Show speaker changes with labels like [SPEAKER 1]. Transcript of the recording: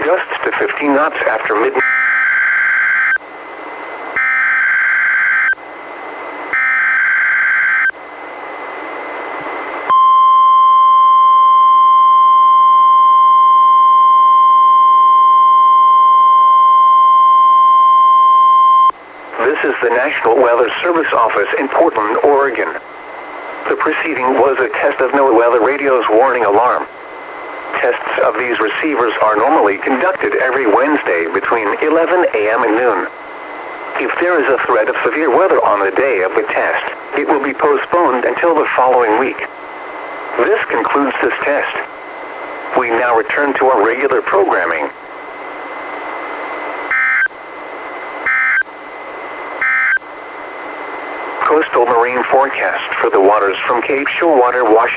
[SPEAKER 1] adjusts to 15 knots after midnight. This is the National Weather Service Office in Portland, Oregon. The preceding was a test of NOAA Weather Radio's warning alarm. Tests of these receivers are normally conducted every Wednesday between 11 a.m. and noon. If there is a threat of severe weather on the day of the test, it will be postponed until the following week. This concludes this test. We now return to our regular programming. Coastal Marine Forecast for the waters from Cape Shoalwater, Washington.